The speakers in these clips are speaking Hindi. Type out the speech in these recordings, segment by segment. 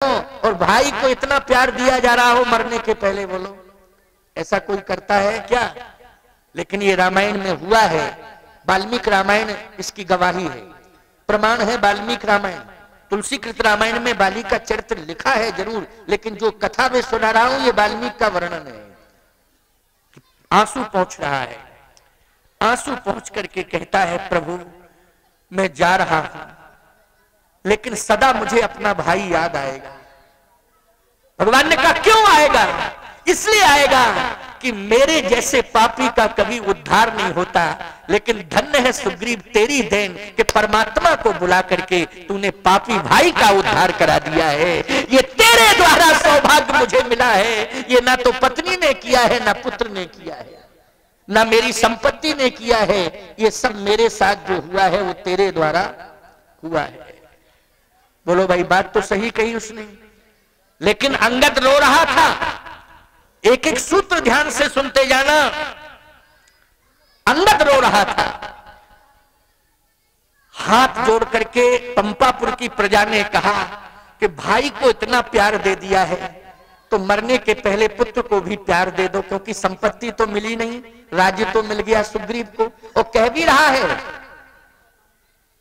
और भाई को इतना प्यार दिया जा रहा हो मरने के पहले, बोलो ऐसा कोई करता है क्या? लेकिन ये रामायण में हुआ है। वाल्मीकि रामायण इसकी गवाही है, प्रमाण है वाल्मीकि रामायण। तुलसीकृत रामायण में बाली का चरित्र लिखा है जरूर, लेकिन जो कथा में सुना रहा हूं ये वाल्मीकि का वर्णन है। आंसू पहुंच रहा है, आंसू पहुंच करके कहता है प्रभु मैं जा रहा हूं, लेकिन सदा मुझे अपना भाई याद आएगा। भगवान ने कहा क्यों आएगा? इसलिए आएगा कि मेरे जैसे पापी का कभी उद्धार नहीं होता, लेकिन धन्य है सुग्रीव तेरी देन कि परमात्मा को बुला करके तूने पापी भाई का उद्धार करा दिया है। ये तेरे द्वारा सौभाग्य मुझे मिला है। ये ना तो पत्नी ने किया है, ना पुत्र ने किया है, ना मेरी संपत्ति ने किया है। ये सब मेरे साथ जो हुआ है वो तेरे द्वारा हुआ है। बोलो भाई बात तो सही कही उसने, लेकिन अंगद रो रहा था। एक एक सूत्र ध्यान से सुनते जाना। अंगद रो रहा था। हाथ जोड़ करके पंपापुर की प्रजा ने कहा कि भाई को इतना प्यार दे दिया है तो मरने के पहले पुत्र को भी प्यार दे दो, क्योंकि संपत्ति तो मिली नहीं, राज्य तो मिल गया सुग्रीव को। और कह भी रहा है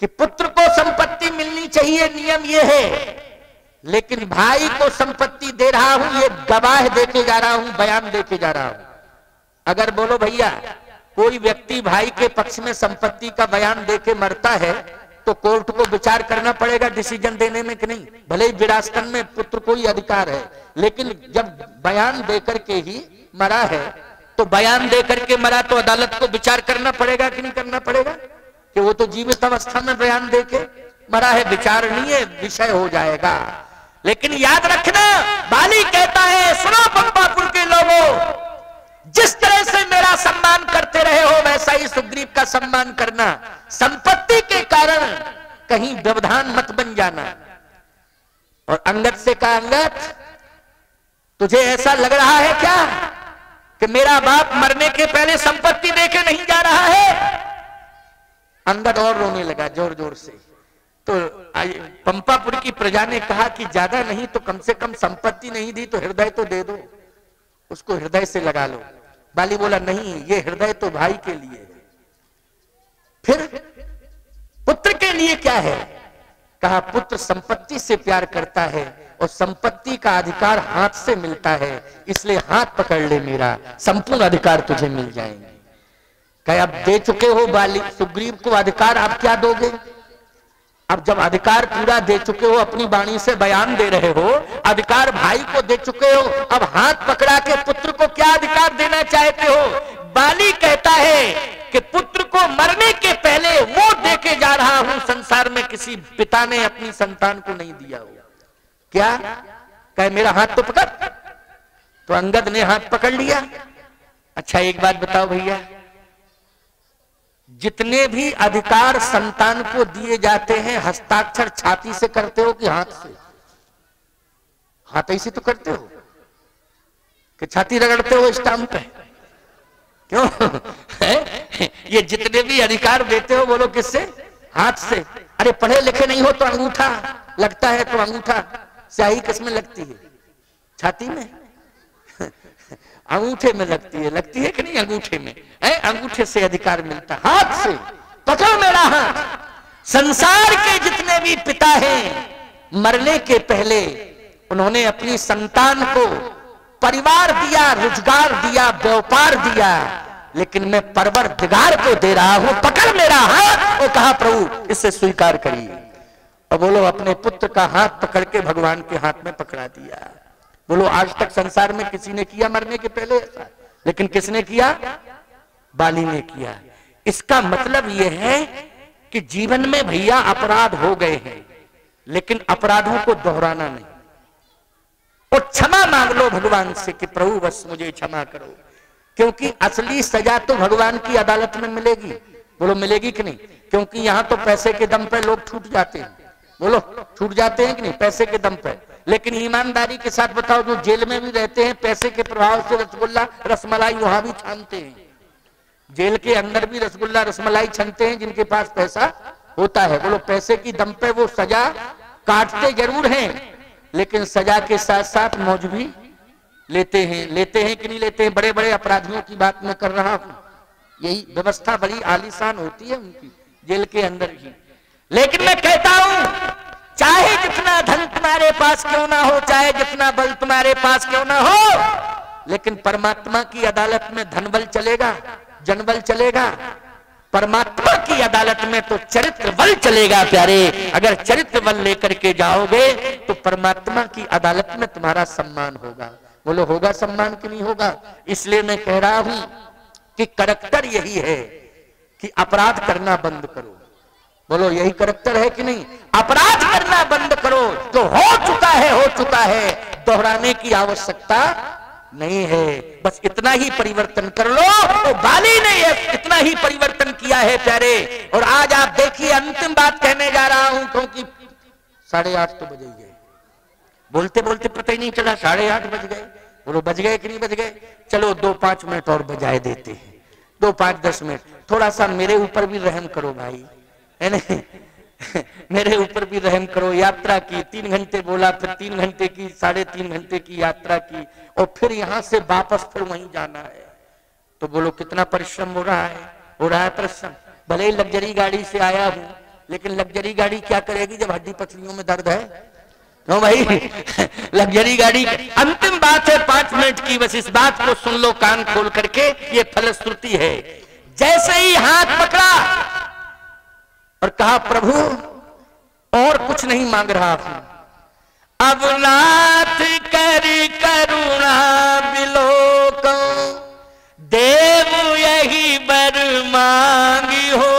कि पुत्र को संपत्ति मिलनी चाहिए, नियम ये है, लेकिन भाई को संपत्ति दे रहा हूं, ये गवाह देके जा रहा हूं, बयान देके जा रहा हूं। अगर बोलो भैया कोई व्यक्ति भाई के पक्ष में संपत्ति का बयान देके मरता है तो कोर्ट को विचार करना पड़ेगा डिसीजन देने में कि नहीं। भले ही विरासत में पुत्र को ही अधिकार है, लेकिन जब बयान देकर के ही मरा है तो बयान देकर के मरा तो अदालत को विचार करना पड़ेगा कि नहीं करना पड़ेगा? कि वो तो जीवित अवस्था में बयान देके मरा है, विचारणीय विषय हो जाएगा। लेकिन याद रखना, बाली कहता है सुनो पंपापुर के लोगों, जिस तरह से मेरा सम्मान करते रहे हो वैसा ही सुग्रीव का सम्मान करना। संपत्ति के कारण कहीं व्यवधान मत बन जाना। और अंगद से कहा अंगद तुझे ऐसा लग रहा है क्या कि मेरा बाप मरने के पहले संपत्ति देके नहीं जा रहा है? अंगद और रोने लगा जोर जोर से। तो पंपापुर की प्रजा ने कहा कि ज्यादा नहीं तो कम से कम संपत्ति नहीं दी तो हृदय तो दे दो, उसको हृदय से लगा लो। बाली बोला नहीं, ये हृदय तो भाई के लिए है। फिर पुत्र के लिए क्या है? कहा पुत्र संपत्ति से प्यार करता है और संपत्ति का अधिकार हाथ से मिलता है, इसलिए हाथ पकड़ ले मेरा, संपूर्ण अधिकार तुझे मिल जाएंगे। कहा अब दे चुके हो बाली सुग्रीव को अधिकार, आप क्या दोगे? अब जब अधिकार पूरा दे चुके हो, अपनी वाणी से बयान दे रहे हो, अधिकार भाई को दे चुके हो, अब हाथ पकड़ा के पुत्र को क्या अधिकार देना चाहते हो? बाली कहता है कि पुत्र को मरने के पहले वो देके जा रहा हूं, संसार में किसी पिता ने अपनी संतान को नहीं दिया हो। क्या कहे मेरा हाथ तो पकड़। तो अंगद ने हाथ पकड़ लिया। अच्छा एक बात बताओ भैया, जितने भी अधिकार संतान को दिए जाते हैं हस्ताक्षर छाती से करते हो कि हाथ से? हाथ ऐसे तो करते हो कि छाती रगड़ते हो स्टाम्प पे? क्यों ये जितने भी अधिकार देते हो बोलो किससे? हाथ से। अरे पढ़े लिखे नहीं हो तो अंगूठा लगता है, तो अंगूठा स्याही किसमें लगती है? छाती में। अंगूठे में लगती है कि नहीं? अंगूठे में अंगूठे से अधिकार मिलता, हाथ से। पकड़ मेरा हाथ। संसार के जितने भी पिता हैं मरने के पहले उन्होंने अपनी संतान को परिवार दिया, रोजगार दिया, व्यापार दिया, लेकिन मैं परवरदिगार को दे रहा हूं, पकड़ मेरा हाथ। और कहा प्रभु इसे स्वीकार करिए। और बोलो अपने पुत्र का हाथ पकड़ के भगवान के हाथ में पकड़ा दिया। बोलो आज तक संसार में किसी ने किया मरने के पहले ऐसा? लेकिन किसने किया? बाली ने किया। इसका मतलब यह है कि जीवन में भैया अपराध हो गए हैं, लेकिन अपराधों को दोहराना नहीं। और क्षमा मांग लो भगवान से कि प्रभु बस मुझे क्षमा करो, क्योंकि असली सजा तो भगवान की अदालत में मिलेगी। बोलो मिलेगी कि नहीं? क्योंकि यहां तो पैसे के दम पे लोग छूट जाते हैं। बोलो छूट जाते हैं कि नहीं? पैसे के दम पे। लेकिन ईमानदारी के साथ बताओ, जो जेल में भी रहते हैं पैसे के प्रभाव से रसगुल्ला रसमलाई वहां भी छानते हैं। जेल के अंदर भी रसगुल्ला रसमलाई छानते हैं जिनके पास पैसा होता है। बोलो पैसे की दम पे वो सजा काटते जरूर हैं, लेकिन सजा के साथ साथ मौज भी लेते हैं कि नहीं लेते हैं। बड़े बड़े अपराधियों की बात मैं कर रहा हूं, यही व्यवस्था बड़ी आलीशान होती है उनकी जेल के अंदर ही। लेकिन मैं कहता हूं चाहे जितना धन तुम्हारे पास क्यों ना हो, चाहे जितना बल तुम्हारे पास क्यों ना हो, लेकिन परमात्मा की अदालत में धन बल चलेगा, जन बल चलेगा? परमात्मा की अदालत में तो चरित्र बल चलेगा प्यारे। अगर चरित्र बल लेकर के जाओगे तो परमात्मा की अदालत में तुम्हारा सम्मान होगा। बोलो होगा सम्मान कि नहीं होगा? इसलिए मैं कह रहा हूं कि करैक्टर यही है कि अपराध करना बंद करो। बोलो यही करैक्टर है कि नहीं? अपराध करना बंद करो। जो हो चुका है, दोहराने की आवश्यकता नहीं है। बस इतना ही परिवर्तन कर लो। तो बाली ने इतना ही परिवर्तन किया है प्यारे। और आज आप देखिए, अंतिम बात कहने जा रहा हूं क्योंकि 8:30 तो बज ही गए। बोलते बोलते पता ही नहीं चला 8:30 बज गए। बोलो बज गए कि नहीं बज गए? चलो 2-5 मिनट और बजाए देते हैं, 2-5-10 मिनट। थोड़ा सा मेरे ऊपर भी रहम करो भाई, है ना? मेरे ऊपर भी रहम करो। यात्रा की 3 घंटे बोला, फिर 3 घंटे की, 3.5 घंटे की यात्रा की, और फिर यहां से वापस फिर वहीं जाना है। तो बोलो कितना परिश्रम हो रहा है? हो रहा है परिश्रम। भले ही लग्जरी गाड़ी से आया हूं, लेकिन लग्जरी गाड़ी क्या करेगी जब हड्डी पसलियों में दर्द है? क्यों भाई? लग्जरी गाड़ी। अंतिम बात है 5 मिनट की, बस इस बात को सुन लो कान खोल करके। ये फलश्रुति है। जैसे ही हाथ पकड़ा और कहा प्रभु और कुछ नहीं मांग रहा हूं, अब नाथ कर करुणा बिलोको, देव यही बर मांगी हो,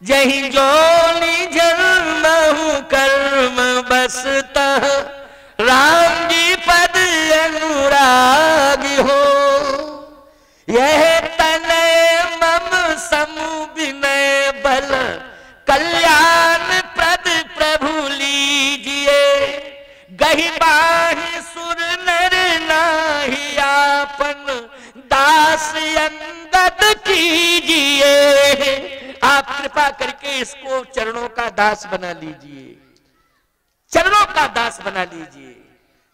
यही जोनी जन्म कर्म बसता, राम जी पद अनुरागी हो, यह तनय मम समु विनय बल, कल्याण प्रद प्रभु लीजिए, गहि बाहि सुर नर नाही आपन, दास अंगद कीजिए। आप कृपा करके इसको चरणों का दास बना लीजिए, चरणों का दास बना लीजिए।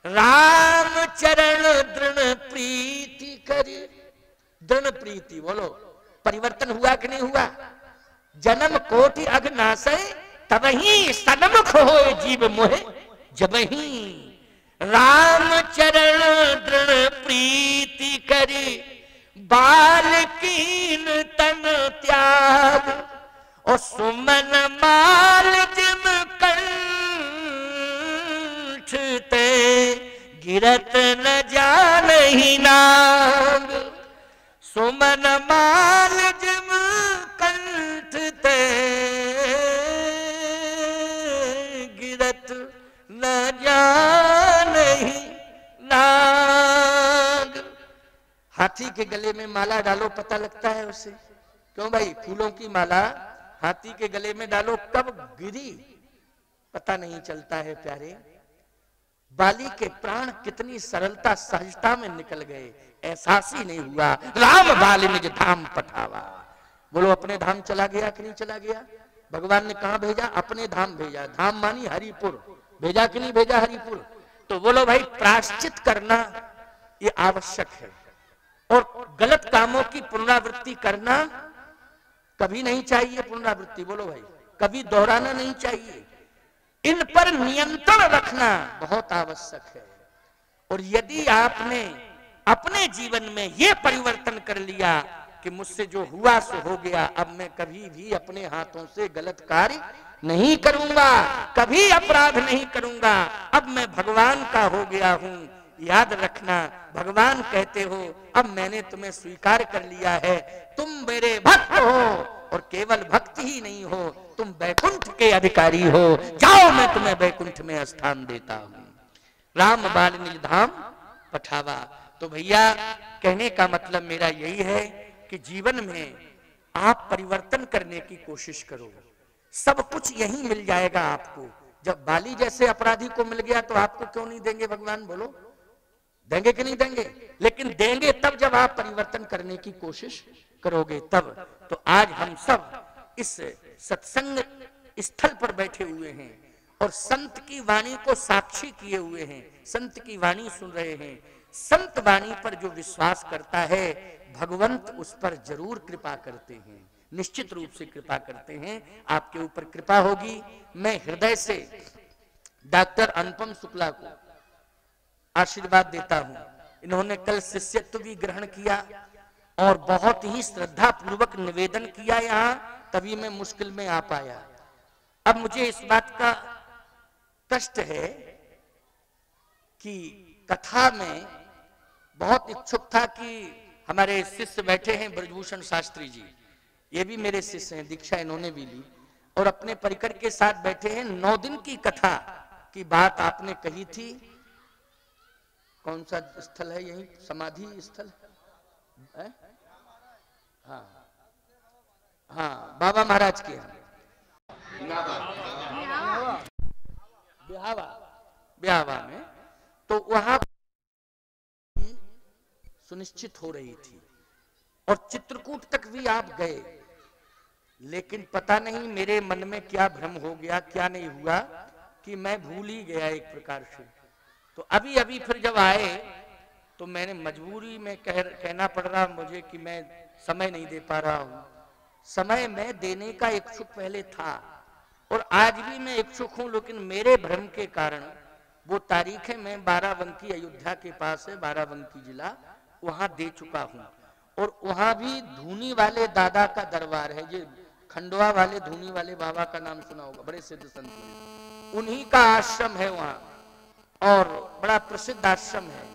राम चरण दृढ़ प्रीति करी। दृढ़ प्रीति, बोलो परिवर्तन हुआ कि नहीं हुआ? जन्म कोटि अघनाशय, तबहि सन्मुख होए जीव मोहे जबहि, राम चरण दृढ़ प्रीति करी, बाल कीन तन त्याग, और सुमन माल जिम कंठ ते, गिरत न जानहि नाग, सुमन माल जिम कंठ ते, गिरत न जानहि नाग। हाथी के गले में माला डालो, पता लगता है उसे? क्यों भाई? फूलों की माला हाथी के गले में डालो, कब गिरी पता नहीं चलता है प्यारे। बाली के प्राण कितनी सरलता सहजता में निकल गए, एहसास ही नहीं हुआ। राम बाल निज धाम पठावा। बोलो अपने धाम चला गया कि नहीं चला गया? भगवान ने कहा भेजा? अपने धाम भेजा। धाम मानी हरिपुर, भेजा कि नहीं भेजा हरिपुर? तो बोलो भाई प्रायश्चित करना ये आवश्यक है, और गलत कामों की पुनरावृत्ति करना कभी नहीं चाहिए। पुनरावृत्ति बोलो भाई, कभी दोहराना नहीं चाहिए। इन पर नियंत्रण रखना बहुत आवश्यक है। और यदि आपने अपने जीवन में यह परिवर्तन कर लिया कि मुझसे जो हुआ सो हो गया, अब मैं कभी भी अपने हाथों से गलत कार्य नहीं करूंगा, कभी अपराध नहीं करूंगा, अब मैं भगवान का हो गया हूं, याद रखना भगवान कहते हो अब मैंने तुम्हें स्वीकार कर लिया है, तुम मेरे भक्त हो, और केवल भक्त ही नहीं हो, तुम बैकुंठ के अधिकारी हो, जाओ मैं तुम्हें बैकुंठ में स्थान देता हूं। राम बाल निज धाम पठावा। तो भैया कहने का मतलब मेरा यही है कि जीवन में आप परिवर्तन करने की कोशिश करो, सब कुछ यही मिल जाएगा आपको। जब बाली जैसे अपराधी को मिल गया तो आपको क्यों नहीं देंगे भगवान? बोलो देंगे कि नहीं देंगे? लेकिन देंगे तब जब आप परिवर्तन करने की कोशिश करोगे तब। तो आज हम सब इस सत्संग स्थल पर बैठे हुए हैं और संत की वाणी को साक्षी किए हुए हैं, संत की वाणी सुन रहे हैं। संत वाणी पर जो विश्वास करता है भगवंत उस पर जरूर कृपा करते हैं, निश्चित रूप से कृपा करते हैं। आपके ऊपर कृपा होगी। मैं हृदय से डॉक्टर अनुपम शुक्ला को आशीर्वाद देता हूं। इन्होंने कल शिष्यत्व भी ग्रहण किया और बहुत ही श्रद्धा पूर्वक निवेदन किया यहां, तभी मैं मुश्किल में आ पाया। अब मुझे इस बात का कष्ट है कि कथा में बहुत इच्छुक था कि हमारे शिष्य बैठे हैं ब्रजभूषण शास्त्री जी, ये भी मेरे शिष्य हैं, दीक्षा इन्होंने भी ली और अपने परिकर के साथ बैठे हैं। 9 दिन की कथा की बात आपने कही थी। कौन सा स्थल है? यही समाधि स्थल है? हाँ हाँ, बाबा महाराज के यहाँ ब्याहवा में, तो वहां सुनिश्चित हो रही थी और चित्रकूट तक भी आप गए, लेकिन पता नहीं मेरे मन में क्या भ्रम हो गया, क्या नहीं हुआ कि मैं भूल ही गया एक प्रकार से। तो अभी अभी फिर जब आए तो मैंने मजबूरी में कहना पड़ रहा मुझे कि मैं समय नहीं दे पा रहा हूं। समय मैं देने का इच्छुक पहले था और आज भी मैं इच्छुक हूं, लेकिन मेरे भ्रम के कारण वो तारीख है, मैं बाराबंकी अयोध्या के पास है, बाराबंकी जिला, वहां दे चुका हूं। और वहां भी धूनी वाले दादा का दरबार है, जो खंडवा वाले धूनी वाले बाबा का नाम सुना होगा, बड़े सिद्ध संत, उन्हीं का आश्रम है वहां और बड़ा प्रसिद्ध आश्रम है।